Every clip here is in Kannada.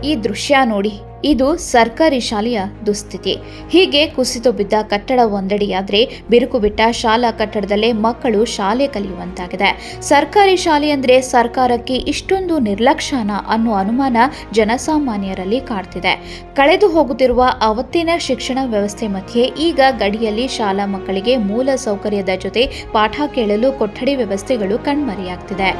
ಈ ದೃಶ್ಯ ನೋಡಿ, ಇದು ಸರ್ಕಾರಿ ಶಾಲೆಯ ದುಸ್ಥಿತಿ. ಹೀಗೆ ಕುಸಿದು ಬಿದ್ದ ಕಟ್ಟಡ ಒಂದೆಡೆಯಾದ್ರೆ, ಬಿರುಕು ಬಿಟ್ಟ ಶಾಲಾ ಕಟ್ಟಡದಲ್ಲೇ ಮಕ್ಕಳು ಶಾಲೆ ಕಲಿಯುವಂತಾಗಿದೆ. ಸರ್ಕಾರಿ ಶಾಲೆ ಅಂದ್ರೆ ಸರ್ಕಾರಕ್ಕೆ ಇಷ್ಟೊಂದು ನಿರ್ಲಕ್ಷ್ಯನ ಅನ್ನೋ ಅನುಮಾನ ಜನಸಾಮಾನ್ಯರಲ್ಲಿ ಕಾಡ್ತಿದೆ. ಕಳೆದು ಹೋಗುತ್ತಿರುವ ಅವತ್ತಿನ ಶಿಕ್ಷಣ ವ್ಯವಸ್ಥೆ ಮಧ್ಯೆ ಈಗ ಗಡಿಯಲ್ಲಿ ಶಾಲಾ ಮಕ್ಕಳಿಗೆ ಮೂಲ ಸೌಕರ್ಯದ ಜೊತೆ ಪಾಠ ಕೇಳಲು ಕೊಠಡಿ ವ್ಯವಸ್ಥೆಗಳು ಕಣ್ಮರೆಯಾಗ್ತಿದೆ.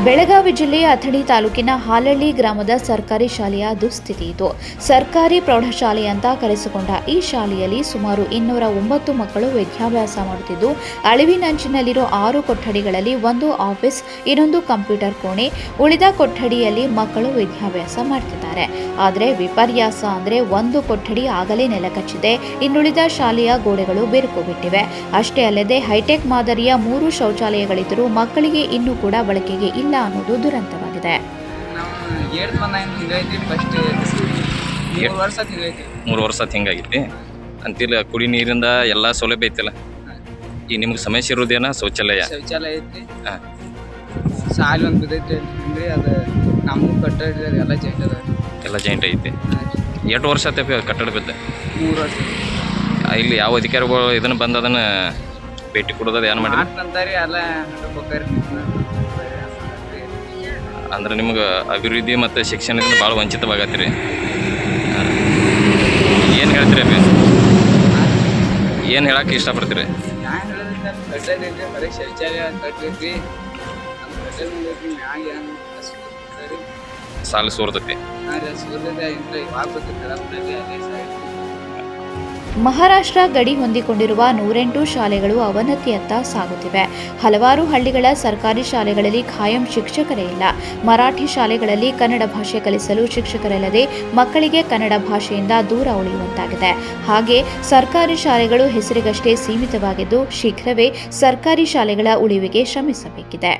ಬೆಳಗಾವಿ ಜಿಲ್ಲೆಯ ಅಥಣಿ ತಾಲೂಕಿನ ಹಾಲಳ್ಳಿ ಗ್ರಾಮದ ಸರ್ಕಾರಿ ಶಾಲೆಯ ದುಸ್ಥಿತಿ ಇದು. ಸರ್ಕಾರಿ ಪ್ರೌಢಶಾಲೆ ಅಂತ ಕರೆಸಿಕೊಂಡ ಈ ಶಾಲೆಯಲ್ಲಿ ಸುಮಾರು 209 ಮಕ್ಕಳು ವಿದ್ಯಾಭ್ಯಾಸ ಮಾಡುತ್ತಿದ್ದು, ಅಳಿವಿನಂಚಿನಲ್ಲಿರೋ 6 ಕೊಠಡಿಗಳಲ್ಲಿ ಒಂದು ಆಫೀಸ್, ಇನ್ನೊಂದು ಕಂಪ್ಯೂಟರ್ ಕೋಣೆ, ಉಳಿದ ಕೊಠಡಿಯಲ್ಲಿ ಮಕ್ಕಳು ವಿದ್ಯಾಭ್ಯಾಸ ಮಾಡ್ತಿದ್ದಾರೆ. ಆದರೆ ವಿಪರ್ಯಾಸ ಅಂದ್ರೆ ಒಂದು ಕೊಠಡಿ ಆಗಲೇ ನೆಲಕಚ್ಚಿದೆ, ಇನ್ನುಳಿದ ಶಾಲೆಯ ಗೋಡೆಗಳು ಬಿರುಕು ಬಿಟ್ಟಿವೆ. ಅಷ್ಟೇ ಅಲ್ಲದೆ ಹೈಟೆಕ್ ಮಾದರಿಯ 3 ಶೌಚಾಲಯಗಳಿದ್ದರೂ ಮಕ್ಕಳಿಗೆ ಇನ್ನೂ ಕೂಡ ಬಳಕೆಗೆ ಇಲ್ಲ ಅನ್ನೋದು ದುರಂತವಾಗಿದೆ. 3 ವರ್ಷ ಹಿಂಗಾಗೈತಿ ಅಂತಿಲ್ಲ. ಕುಡಿ ನೀರಿಂದ ಎಲ್ಲ ಸೌಲಭ್ಯ ಐತಿಲ್ಲ. ಈಗ ನಿಮ್ಗೆ ಸಮಸ್ಯೆ ಇರೋದೇನ ಶೌಚಾಲಯ ಐತಿ. ಸಾಲಿ ಒಂದು ಬಿದ್ದೈತಿ ಅಂದ್ರೆ ಅದು ನಮಗೂ ಕಟ್ಟಡ ಎಲ್ಲ ಜಾಯಿಂಟ್ ಐತಿ. ಎಷ್ಟು ವರ್ಷ ಆಯ್ತು ಕಟ್ಟಡ ಬಿದ್ದ? 3 ವರ್ಷ. ಇಲ್ಲಿ ಯಾವ ಅಧಿಕಾರಿಗಳು ಇದನ್ನ ಬಂದು ಅದನ್ನ ಭೇಟಿ ಕೊಡೋದು ಏನು ಮಾಡಿ ಅಂದ್ರೆ ನಿಮ್ಗೆ ಅಭಿವೃದ್ಧಿ ಮತ್ತು ಶಿಕ್ಷಣದಿಂದ ಭಾಳ ವಂಚಿತವಾಗತ್ತೀರಿ. ಏನು ಹೇಳ್ತೀರಿ ಅಭಿ? ಏನು ಹೇಳಕ್ಕೆ ಇಷ್ಟಪಡ್ತೀರಿ? ಸಾಲ ಸೋರ್ತೈತಿ. ಮಹಾರಾಷ್ಟ್ರ ಗಡಿ ಹೊಂದಿಕೊಂಡಿರುವ 108 ಶಾಲೆಗಳು ಅವನತಿಯತ್ತ ಸಾಗುತ್ತಿವೆ. ಹಲವಾರು ಹಳ್ಳಿಗಳ ಸರ್ಕಾರಿ ಶಾಲೆಗಳಲ್ಲಿ ಖಾಯಂ ಶಿಕ್ಷಕರೇ ಇಲ್ಲ. ಮರಾಠಿ ಶಾಲೆಗಳಲ್ಲಿ ಕನ್ನಡ ಭಾಷೆ ಕಲಿಸಲು ಶಿಕ್ಷಕರಿಲ್ಲದೆ ಮಕ್ಕಳಿಗೆ ಕನ್ನಡ ಭಾಷೆಯಿಂದ ದೂರ ಉಳಿಯುವಂತಾಗಿದೆ. ಹಾಗೆ ಸರ್ಕಾರಿ ಶಾಲೆಗಳು ಹೆಸರಿಗಷ್ಟೇ ಸೀಮಿತವಾಗಿದ್ದು, ಶೀಘ್ರವೇ ಸರ್ಕಾರಿ ಶಾಲೆಗಳ ಉಳಿವಿಗೆ ಶ್ರಮಿಸಬೇಕಿದೆ.